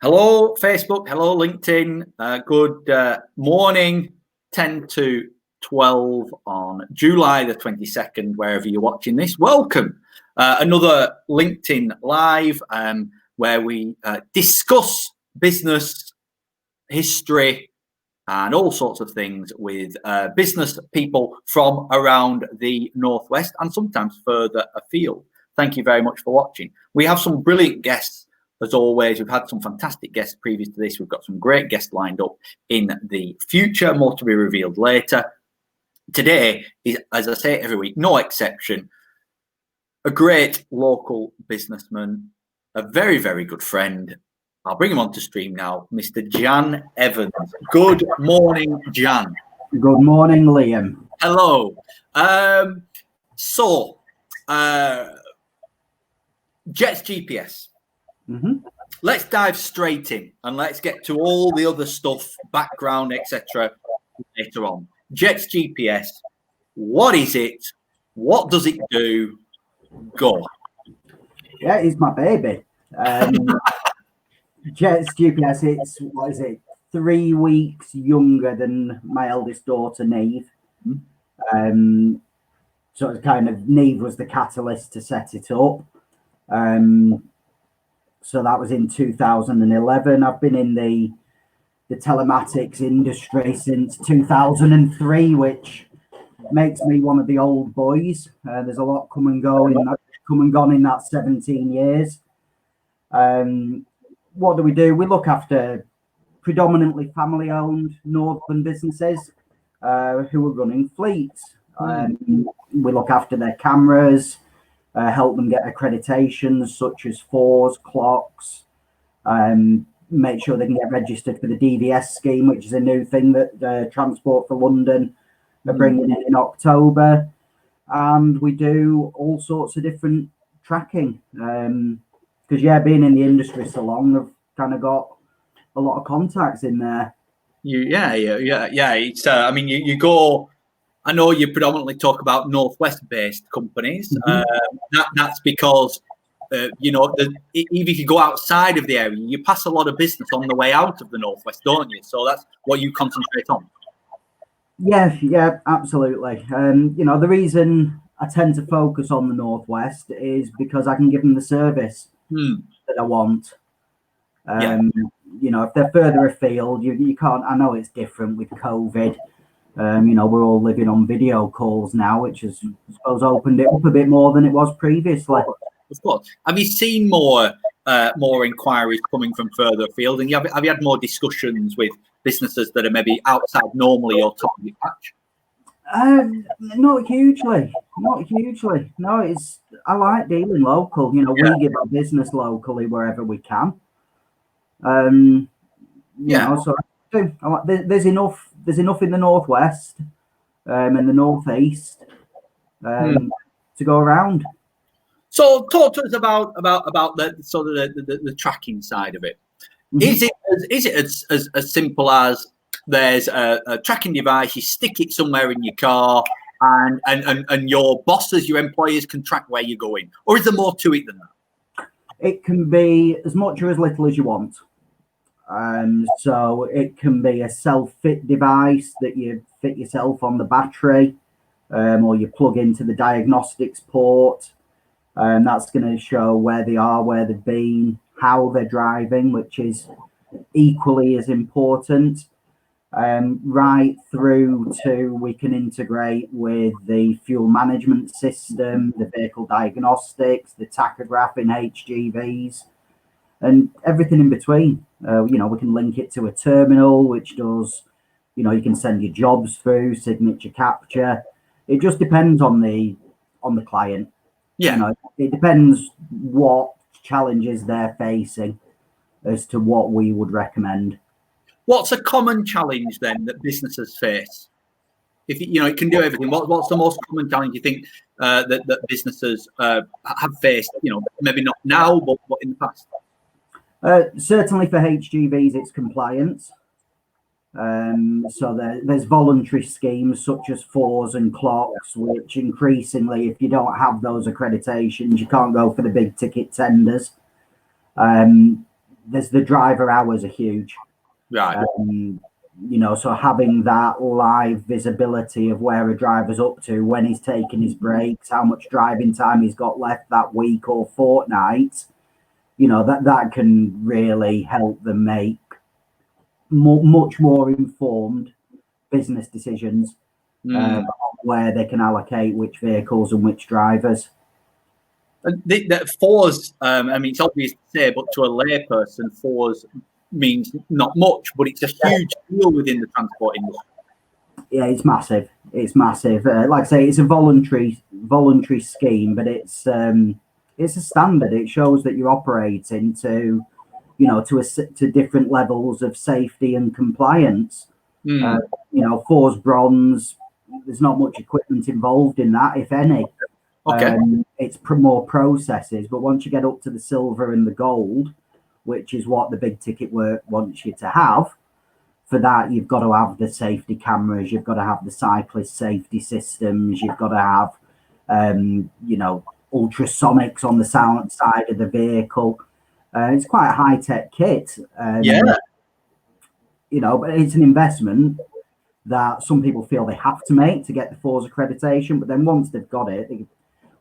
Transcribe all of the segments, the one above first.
Hello, Facebook. Hello, LinkedIn. Good morning, 10 to 12 on July the 22nd, wherever you're watching this. Welcome. Another LinkedIn Live where we discuss business, history, and all sorts of things with business people from around the Northwest and sometimes further afield. Thank you very much for watching. We have some brilliant guests. As always, we've had some fantastic guests previous to this. We've got some great guests lined up in the future, more to be revealed later. Today is, as I say every week, no exception, a great local businessman, a very, very good friend. I'll bring him onto stream now, Mr. Jan Evans. Good morning, Jan. Good morning, Liam. Hello. Jets GPS. Mm-hmm. Let's dive straight in and let's get to all the other stuff, background, etc. later on. Jets GPS. What is it? What does it do? Go. Yeah, it's my baby. Jets GPS. It's 3 weeks younger than my eldest daughter, Neve. So it's kind of Neve was the catalyst to set it up. So that was in 2011. I've been in the telematics industry since 2003, which makes me one of the old boys. There's a lot come and gone in that 17 years. What do? We look after predominantly family-owned northern businesses who are running fleets. We look after their cameras, help them get accreditations such as FORS, clocks, make sure they can get registered for the DVS scheme, which is a new thing that Transport for London are bringing in October. And we do all sorts of different tracking. Because, being in the industry so long, I've kind of got a lot of contacts in there. Yeah. It's, you go... I know you predominantly talk about Northwest-based companies. That's because, even if you go outside of the area, you pass a lot of business on the way out of the Northwest, don't you? So that's what you concentrate on. Yeah, absolutely. The reason I tend to focus on the Northwest is because I can give them the service that I want. If they're further afield, you can't. I know it's different with COVID. We're all living on video calls now, which has, I suppose, opened it up a bit more than it was previously. Of course. Have you seen more inquiries coming from further afield? And have you had more discussions with businesses that are maybe outside normally your target patch? Not hugely. No, I like dealing local. We give our business locally wherever we can. So there's enough in the Northwest and the Northeast to go around. So talk to us about the sort of the tracking side of it. Is it as simple as there's a tracking device, you stick it somewhere in your car, and your bosses, your employers can track where you're going, or is there more to it than that? It can be as much or as little as you want. So it can be a self-fit device that you fit yourself on the battery, or you plug into the diagnostics port, and that's going to show where they are, where they've been, how they're driving, which is equally as important. Right through to we can integrate with the fuel management system, the vehicle diagnostics, the tachograph in HGVs, and everything in between. We can link it to a terminal, which does, you can send your jobs through, signature capture. It just depends on the client. Yeah. It depends what challenges they're facing as to what we would recommend. What's a common challenge then that businesses face? If it can do everything, what's the most common challenge you think that businesses have faced? Maybe not now, but in the past. Certainly for HGVs, it's compliance. So there's voluntary schemes such as FORS and clocks, which increasingly, if you don't have those accreditations, you can't go for the big ticket tenders. there's the driver hours are huge. Right. So having that live visibility of where a driver's up to, when he's taking his breaks, how much driving time he's got left that week or fortnight, that can really help them make much more informed business decisions where they can allocate which vehicles and which drivers. FORS, it's obvious to say, but to a layperson, FORS means not much, but it's a huge deal within the transport industry. Yeah, it's massive. It's massive. Like I say, it's a voluntary scheme, but it's a standard. It shows that you're operating to different levels of safety and compliance. FORS bronze, there's not much equipment involved in that, if any. Okay. It's more processes, but once you get up to the silver and the gold, which is what the big ticket work wants you to have, for that you've got to have the safety cameras, you've got to have the cyclist safety systems, you've got to have ultrasonics on the sound side of the vehicle. It's quite a high-tech kit. But it's an investment that some people feel they have to make to get the FORS accreditation, but then once they've got it,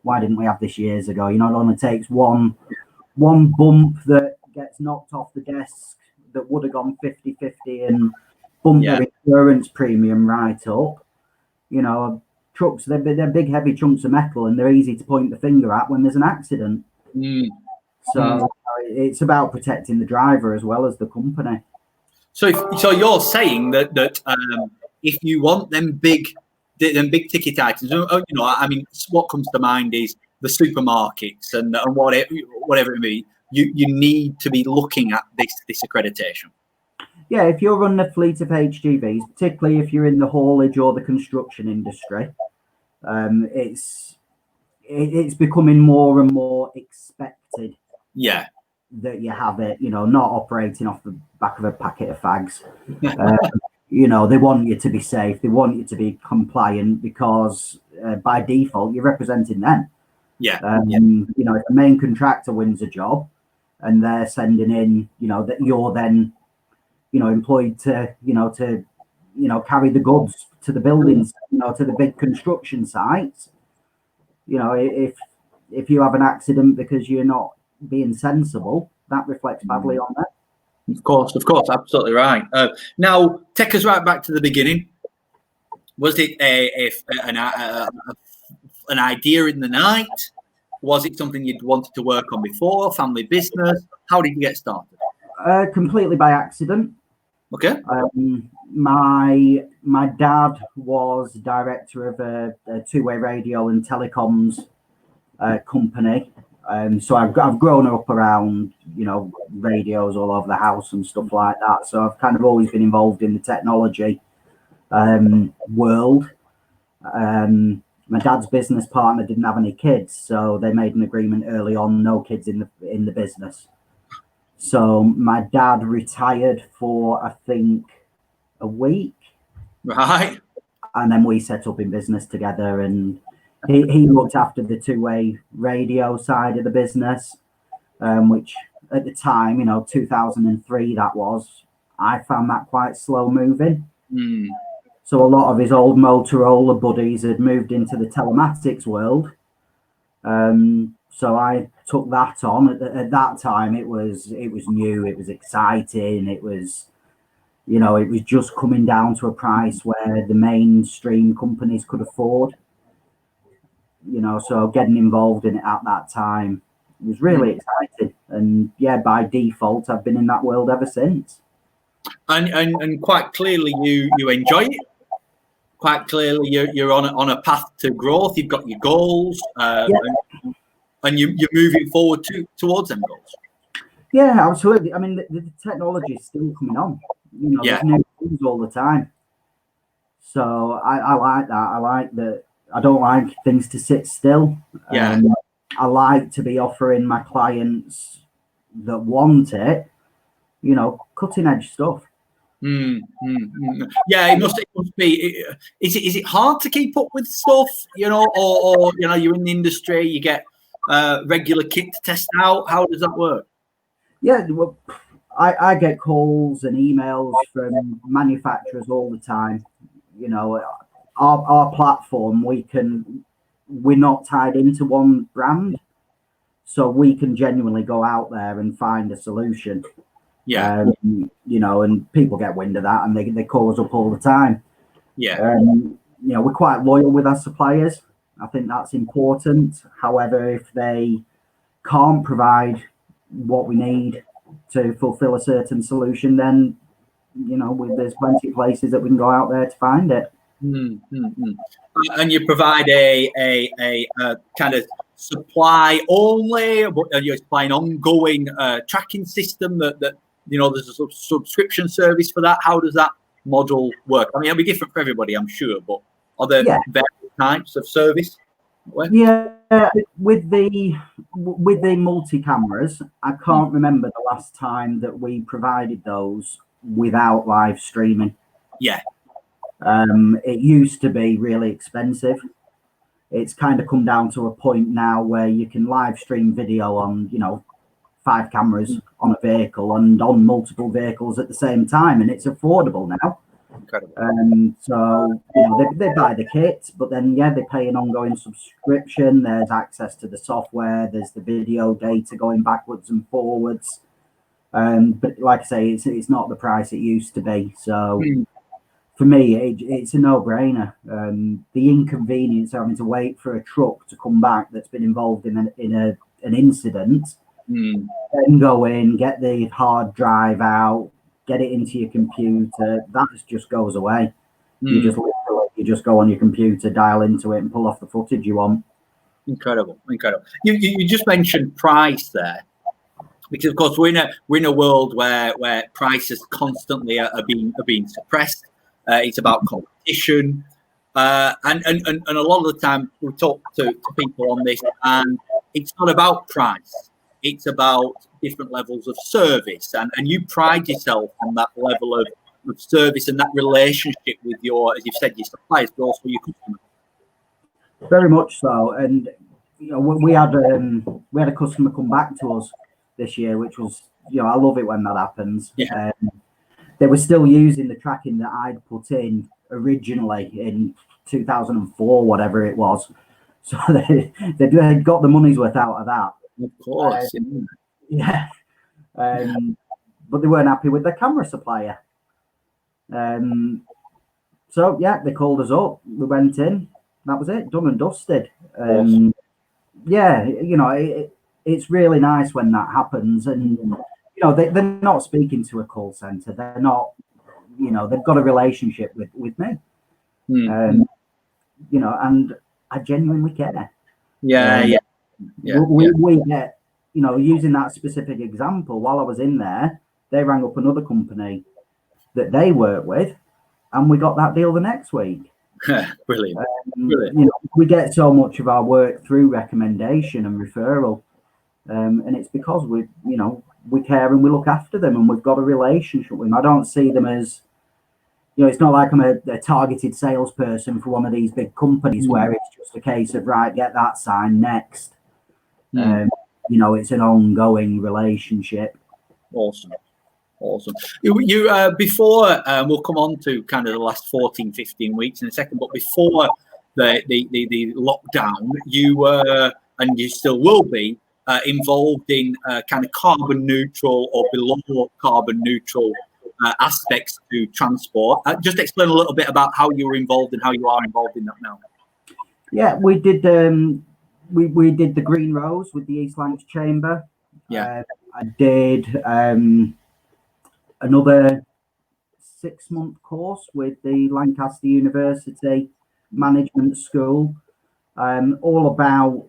why didn't we have this years ago? It only takes one bump that gets knocked off the desk that would have gone 50-50 and bumped their insurance premium right up. Trucks, they're big, heavy chunks of metal, and they're easy to point the finger at when there's an accident. So it's about protecting the driver as well as the company. So you're saying that if you want them big ticket items, what comes to mind is the supermarkets and whatever it may be. You need to be looking at this accreditation. Yeah, if you're running a fleet of HGVs, particularly if you're in the haulage or the construction industry, it's becoming more and more expected. Yeah. That you have it, not operating off the back of a packet of fags. They want you to be safe. They want you to be compliant because by default, you're representing them. Yeah. If the main contractor wins a job and they're sending in, that you're then, employed to carry the goods to the buildings, to the big construction sites. If you have an accident because you're not being sensible, that reflects badly on that. Of course, absolutely right. Now, take us right back to the beginning. Was it an idea in the night? Was it something you'd wanted to work on before? Family business? How did you get started? Completely by accident. Okay. My dad was director of a two-way radio and telecoms company. So I've grown up around, radios all over the house and stuff like that. So I've kind of always been involved in the technology world. My dad's business partner didn't have any kids, so they made an agreement early on, no kids in the business. So my dad retired for, I think, a week. Right. And then we set up in business together, and he looked after the two-way radio side of the business, which at the time, 2003 that was, I found that quite slow moving. So a lot of his old Motorola buddies had moved into the telematics world. So I took that on. At that time, it was new, it was exciting, it was just coming down to a price where the mainstream companies could afford. So getting involved in it at that time was really exciting. And by default, I've been in that world ever since. And quite clearly, you enjoy it. Quite clearly, you're on a path to growth. You've got your goals, and you're moving forward towards them goals. Yeah, absolutely. I mean, the technology is still coming on. There's new things all the time. So I like that. I like that. I don't like things to sit still. I like to be offering my clients that want it, cutting edge stuff. Yeah, it must be. Is it hard to keep up with stuff, or you're in the industry, you get regular kit to test out? How does that work? Yeah, well, I get calls and emails from manufacturers all the time. You know, our platform, we're not tied into one brand, so we can genuinely go out there and find a solution. Yeah. You know, and people get wind of that, and they call us up all the time. Yeah. You know, we're quite loyal with our suppliers. I think that's important. However, if they can't provide what we need to fulfill a certain solution, then, you know, there's plenty of places that we can go out there to find it. And you provide a kind of supply only, but you're supplying ongoing tracking system that you know, there's a subscription service for that. How does that model work? I mean, it'll be different for everybody, I'm sure, but are there various types of service? Yeah, with the multi cameras, I can't remember the last time that we provided those without live streaming. Yeah. It used to be really expensive. It's kind of come down to a point now where you can live stream video on, you know, 5 cameras on a vehicle and on multiple vehicles at the same time, and it's affordable now. Incredible. So, you know, they buy the kit, but then they pay an ongoing subscription. There's access to the software, there's the video data going backwards and forwards. But like I say, it's not the price it used to be. So for me, it's a no-brainer. The inconvenience of having to wait for a truck to come back that's been involved in an incident, then go in, get the hard drive out, get it into your computer, that just goes away. You just go on your computer, dial into it, and pull off the footage you want. Incredible. You just mentioned price there, because of course we're in a world where prices constantly are being suppressed. It's about competition, and a lot of the time we talk to people on this, and it's not about price. It's about different levels of service, and you pride yourself on that level of service and that relationship with your, as you've said, your suppliers, but also your customers. Very much so. And you know, we had a customer come back to us this year, which was, you know, I love it when that happens. Yeah. They were still using the tracking that I'd put in originally in 2004, whatever it was. So they got the money's worth out of that. Of course. Yeah. But they weren't happy with their camera supplier. So they called us up. We went in. That was it. Done and dusted. Yeah, you know, it's really nice when that happens. And you know, they're not speaking to a call center. They're not. You know, they've got a relationship with me. You know, and I genuinely care. We get, you know, using that specific example, while I was in there, they rang up another company that they work with, and we got that deal the next week. Brilliant. You know, we get so much of our work through recommendation and referral, and it's because we care and we look after them, and we've got a relationship with them. I don't see them as, you know, it's not like I'm a targeted salesperson for one of these big companies where it's just a case of, right, get that signed next. You know, it's an ongoing relationship. Awesome. You before we'll come on to kind of the last 14, 15 weeks in a second, but before the lockdown, you were, and you still will be, involved in kind of carbon neutral or below carbon neutral aspects to transport. Just explain a little bit about how you were involved and how you are involved in that now. Yeah, we did. We did the Green Rose with the East Lancs Chamber. Yeah, I did another 6-month course with the Lancaster University Management School, all about,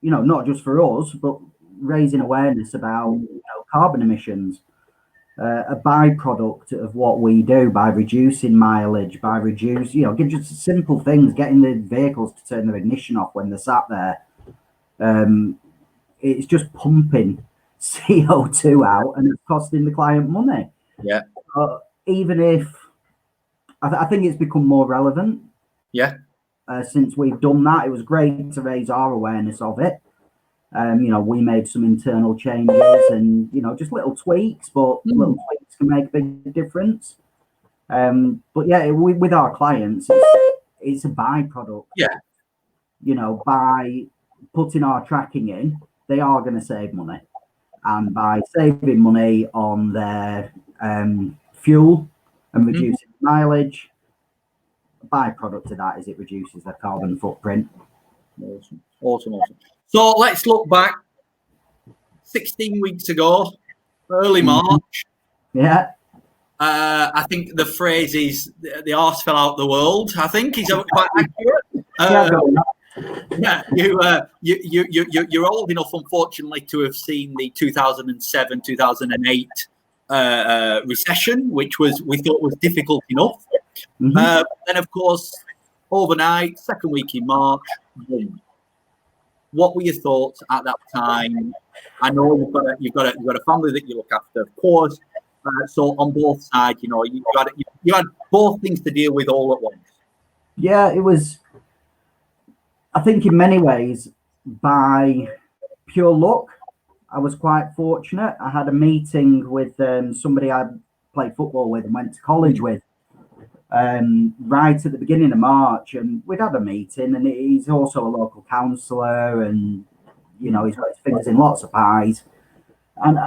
you know, not just for us, but raising awareness about, you know, carbon emissions, a byproduct of what we do by reducing mileage, by you know, just simple things, getting the vehicles to turn their ignition off when they're sat there. It's just pumping CO2 out, and it's costing the client money. Yeah. Even if I think it's become more relevant. Yeah. Since we've done that, it was great to raise our awareness of it. We made some internal changes and, just little tweaks, but little tweaks can make a big difference. But yeah, with our clients, it's a byproduct. Yeah. By putting our tracking in, they are going to save money. And by saving money on their fuel and reducing mileage, a byproduct of that is it reduces their carbon footprint. Awesome. So let's look back 16 weeks ago, early March. Yeah. I think the phrase is the arse fell out the world. I think is quite accurate. You're old enough, unfortunately, to have seen the 2007-2008 recession, which we thought was difficult enough. Then, of course, overnight, second week in March, boom. What were your thoughts at that time? I know you've got a family that you look after, of course. So on both sides, you had both things to deal with all at once. Yeah, it was. I think in many ways, by pure luck, I was quite fortunate. I had a meeting with somebody I played football with and went to college with right at the beginning of March. And we'd had a meeting, and he's also a local councillor, and, he's got his fingers in lots of pies. And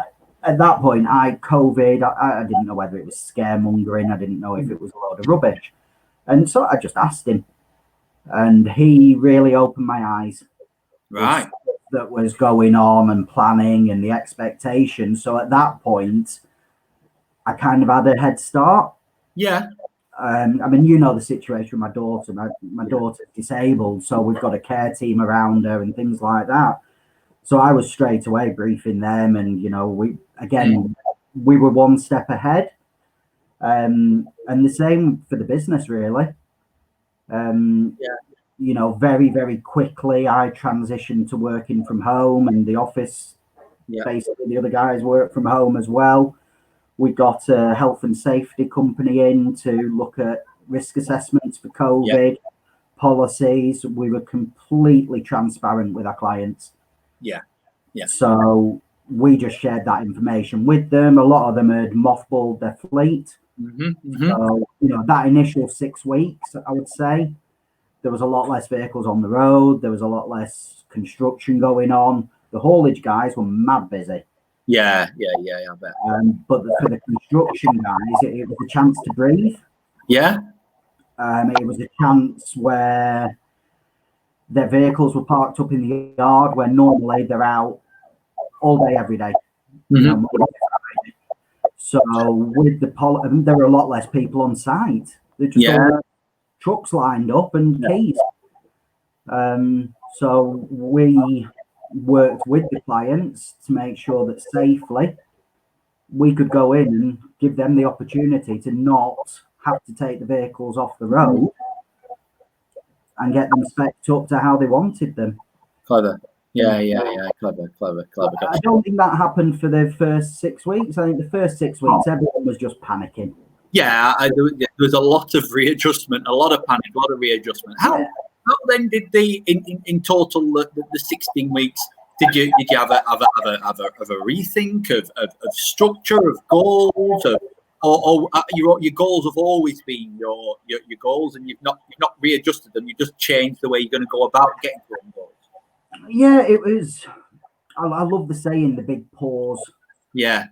at that point, COVID, I didn't know whether it was scaremongering. I didn't know if it was a load of rubbish. And so I just asked him. And he really opened my eyes. Right. That was going on and planning and the expectations. So at that point, I kind of had a head start. Yeah. The situation with my daughter. My daughter's disabled, so we've got a care team around her and things like that. So I was straight away briefing them, and we were one step ahead. And the same for the business, really. Very, very quickly, I transitioned to working from home, and the office, basically the other guys work from home as well. We got a health and safety company in to look at risk assessments for COVID, policies. We were completely transparent with our clients. Yeah. So we just shared that information with them. A lot of them had mothballed their fleet. So, that initial 6 weeks, I would say, there was a lot less vehicles on the road. There was a lot less construction going on. The haulage guys were mad busy. Yeah, I bet. But for the construction guys, it was a chance to breathe. Yeah. It was a chance where their vehicles were parked up in the yard, where normally they're out all day, every day. So with there were a lot less people on site. They just all trucks lined up and keys. So we worked with the clients to make sure that safely we could go in and give them the opportunity to not have to take the vehicles off the road and get them spec'd up to how they wanted them. Clever. Yeah. Clever. I don't think that happened for the first 6 weeks. I think the first 6 weeks, everyone was just panicking. Yeah, there was a lot of readjustment, a lot of panic, a lot of readjustment. How then did in total the 16 weeks? Did you have a rethink of structure, of goals, or your goals have always been your goals, and you've not readjusted them? You just changed the way you're going to go about getting to them goals. Yeah, it was. I love the saying, the big pause. Yeah.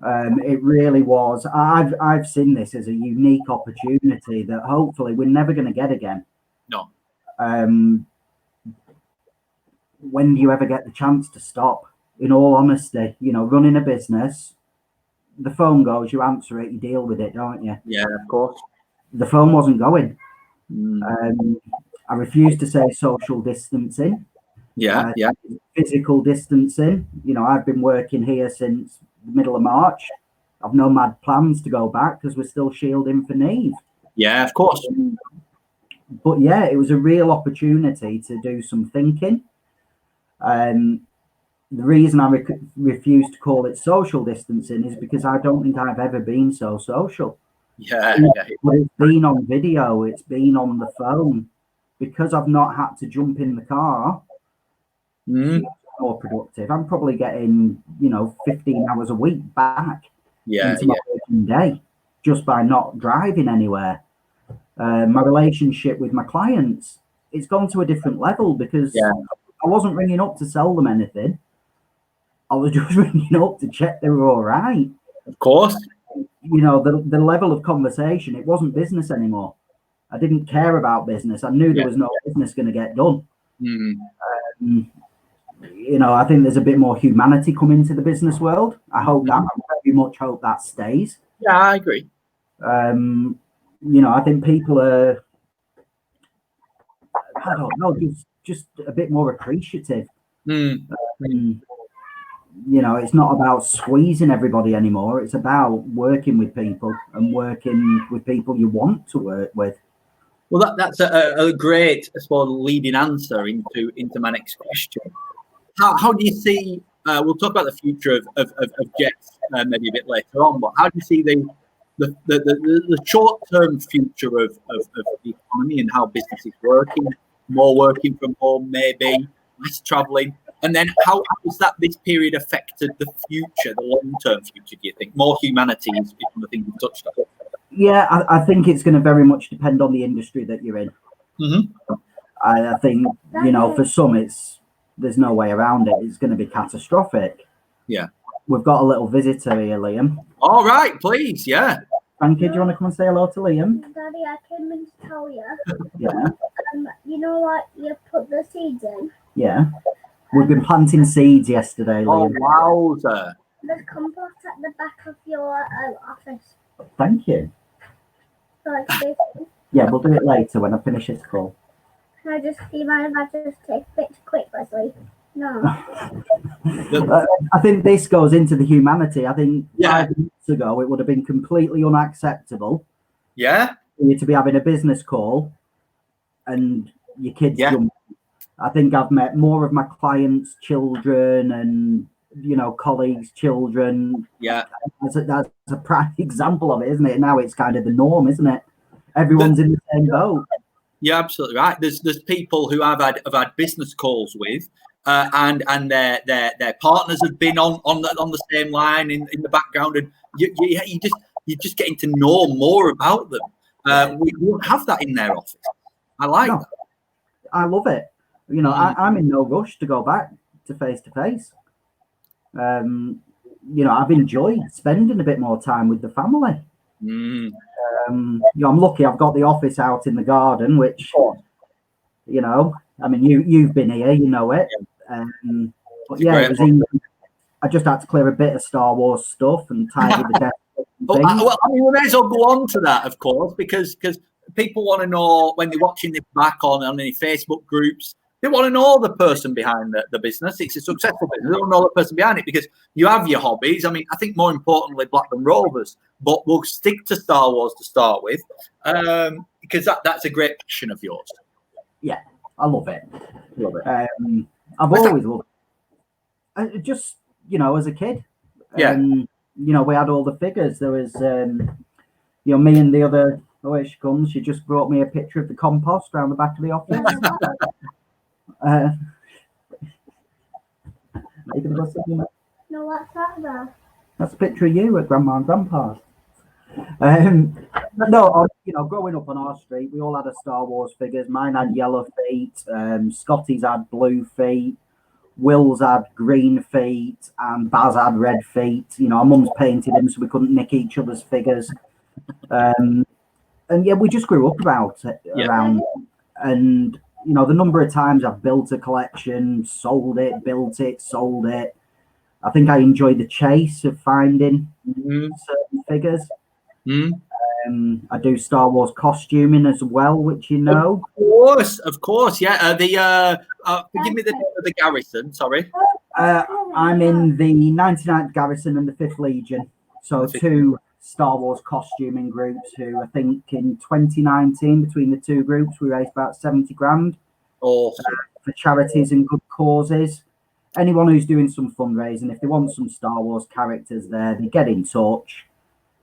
It really was. I've seen this as a unique opportunity that hopefully we're never going to get again. No. When do you ever get the chance to stop? In all honesty, running a business, the phone goes, you answer it, you deal with it, don't you? Yeah, of course. The phone wasn't going. I refused to say social distancing. Yeah. Physical distancing. I've been working here since the middle of March. I've no mad plans to go back because we're still shielding for Neve. Yeah, of course. But yeah, it was a real opportunity to do some thinking. The reason I refuse to call it social distancing is because I don't think I've ever been so social. Yeah. But it's been on video, it's been on the phone, because I've not had to jump in the car. more productive. I'm probably getting, 15 hours a week back into my working day just by not driving anywhere. My relationship with my clients, it's gone to a different level because I wasn't ringing up to sell them anything. I was just ringing up to check they were all right. Of course. The level of conversation, it wasn't business anymore. I didn't care about business. I knew there was no business going to get done. I think there's a bit more humanity coming to the business world. I hope that, I very much hope that stays. Yeah, I agree. I think people are, I don't know, just a bit more appreciative. It's not about squeezing everybody anymore. It's about working with people and working with people you want to work with. Well, that's a great, I suppose, leading answer into my next question. How do you see? We'll talk about the future of Jets maybe a bit later on. But how do you see the short-term future of the economy and how business is working? More working from home, maybe less traveling, and then how has this period affected the future, the long-term future? Do you think more humanity is one of the things you've touched on? Yeah, I think it's going to very much depend on the industry that you're in. I think for some there's no way around it. It's going to be catastrophic. Yeah. We've got a little visitor here, Liam. All right, please, yeah. Frankie, do you want to come and say hello to Liam? Daddy, I came in to tell you. Yeah. You put the seeds in? Yeah. We've been planting seeds yesterday, Liam. Oh, wowza. There's compost at the back of your office. Thank you. Yeah, we'll do it later when I finish this call. Can I do you mind if I just take a picture quick, Leslie? No. I think this goes into the humanity. I think 5 months ago it would have been completely unacceptable. Yeah. For you to be having a business call and your kids jump. I think I've met more of my clients' children and colleagues' children. Yeah. That's a prime example of it, isn't it? Now it's kind of the norm, isn't it? Everyone's in the same boat. You're absolutely right. There's people who I've had business calls with, and their partners have been on the same line in the background, and you're just getting to know more about them. We won't have that in their office. I like that. I love it. I'm in no rush to go back to face to face. I've enjoyed spending a bit more time with the family. I'm lucky I've got the office out in the garden, which, you've been here, you know it. But yeah, it was easy. I just had to clear a bit of Star Wars stuff and tidy the desk. We may as well go on to that, of course, because people want to know when they're watching this back on any Facebook groups. They want to know the person behind the business. It's a successful business. They don't know the person behind it because you have your hobbies. I mean, I think more importantly, Blackburn Rovers, but we'll stick to Star Wars to start with because that's a great passion of yours. Yeah, I love it. I've always loved it. Just, as a kid. Yeah. We had all the figures. There was, me and the other, here she comes. She just brought me a picture of the compost around the back of the office. No, what's that about? That's a picture of you at Grandma and Grandpa's. Growing up on our street, we all had a Star Wars figures. Mine had yellow feet. Scotty's had blue feet. Will's had green feet, and Baz had red feet. Our mums painted them so we couldn't nick each other's figures. And we just grew up around, and the number of times I've built a collection, sold it, built it, sold it. I think I enjoy the chase of finding certain figures. I do Star Wars costuming as well, which Of course, yeah. Forgive me the garrison. Sorry. I'm in the 99th Garrison and the 5th Legion, so two Star Wars costuming groups. Who I think in 2019 between the two groups we raised about 70 grand for charities and good causes. Anyone who's doing some fundraising, if they want some Star Wars characters there, they get in touch.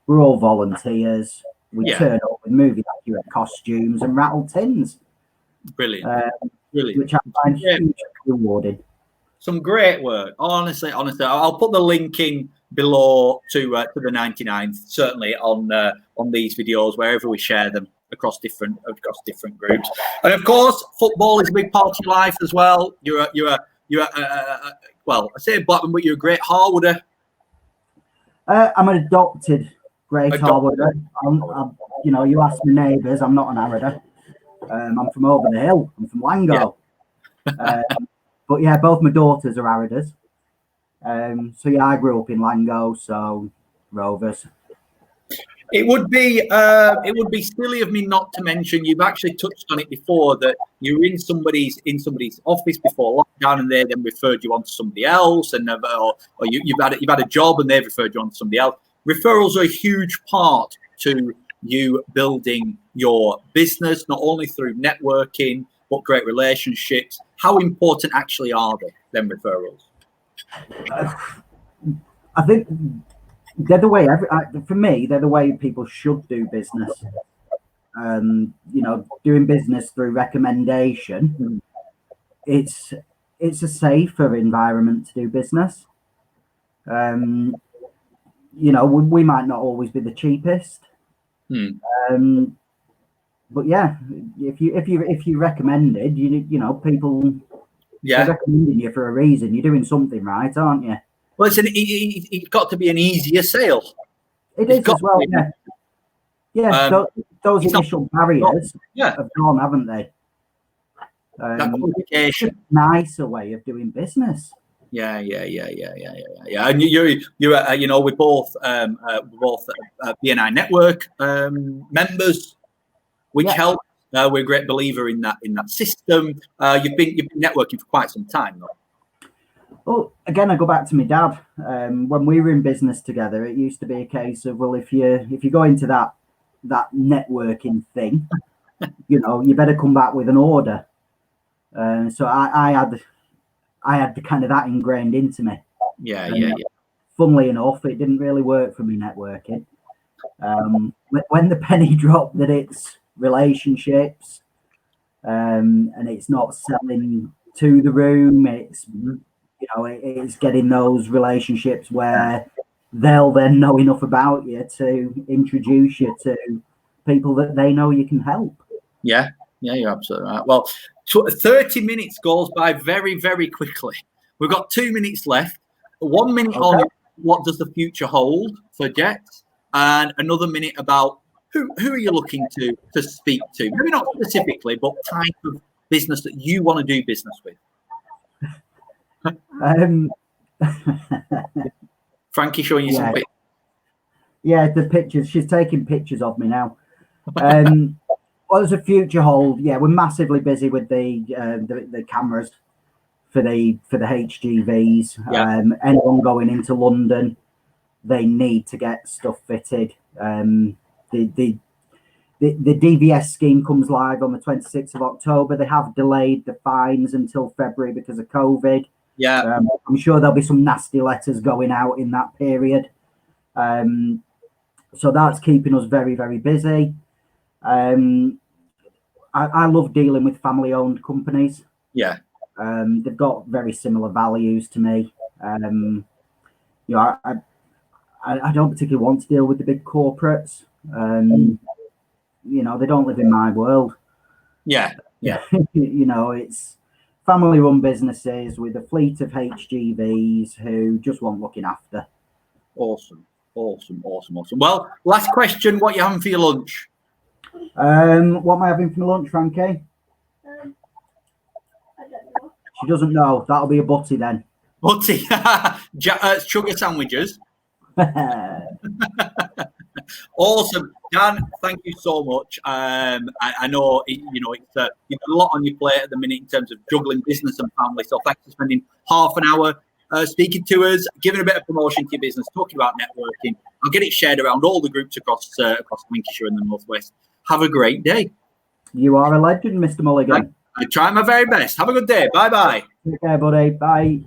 We're all volunteers. We turn up with movie accurate costumes and rattle tins. Brilliant. Which I find hugely rewarding. Some great work. Honestly, I'll put the link in below to the 99th, certainly on these videos wherever we share them across different groups. And of course, football is a big part of your life as well. You're well, I say Blackburn, but you're a great Harwooder. I'm an adopted Great Harwooder. You know, you ask my neighbours, I'm not an Harwooder. I'm from over the hill. I'm from Lango. Yeah. But yeah, both my daughters are Harwooders. So yeah, I grew up in Lango, so Rovers. It would be silly of me not to mention. You've actually touched on it before, that you were in somebody's office before lockdown, and they then referred you on to somebody else, and or you've had a job and they've referred you on to somebody else. Referrals are a huge part to you building your business, not only through networking but great relationships. How important actually are they, them referrals? I think they're the way. For me, they're the way people should do business. You know, doing business through recommendation. It's a safer environment to do business. You know, we might not always be the cheapest. But yeah, if you recommended, you know, people are recommending you for a reason. You're doing something right, aren't you? Well, it's got to be an easier sale. It is as well, yeah. Yeah, those initial barriers have gone, haven't they? That qualification. It's a nicer way of doing business. Yeah. And you know, we're both BNI Network members, which helps. We're a great believer in that system. You've been networking for quite some time, though. Well, again, I go back to my dad. When we were in business together, it used to be a case of, well, if you go into that networking thing, you know, you better come back with an order. So I had the kind of that ingrained into me. Yeah. Funnily enough, it didn't really work for me networking. When the penny dropped that it's relationships, and it's not selling to the room, it's, you know, it's getting those relationships where they'll then know enough about you to introduce you to people that they know you can help. Yeah, you're absolutely right. Well, 30 minutes goes by very, very quickly. We've got 2 minutes left. 1 minute on what does the future hold for Jets, and another minute about who are you looking to speak to? Maybe not specifically, but type of business that you want to do business with. Frankie showing you some pictures. Yeah, the pictures. She's taking pictures of me now. What does the future hold? Yeah, we're massively busy with the cameras for the HGVs. Yeah. Anyone going into London, they need to get stuff fitted. The DVS scheme comes live on the 26th of October. They have delayed the fines until February because of COVID. Yeah. I'm sure there'll be some nasty letters going out in that period. So that's keeping us very, very busy. I love dealing with family-owned companies. Yeah. They've got very similar values to me. You know, I don't particularly want to deal with the big corporates. You know, they don't live in my world. Yeah. You know, it's family-run businesses with a fleet of HGVs who just want looking after. Awesome. Well, last question. What are you having for your lunch? What am I having for my lunch, Frankie? I don't know. She doesn't know. That'll be a butty then. Butty. Sugar sandwiches. Awesome, Dan. Thank you so much. I know you know you've got a lot on your plate at the minute in terms of juggling business and family. So thanks for spending half an hour speaking to us, giving a bit of promotion to your business, talking about networking. I'll get it shared around all the groups across Lancashire and the Northwest. Have a great day. You are a legend, Mr. Mulligan. I try my very best. Have a good day. Bye-bye. Take care, buddy. Bye.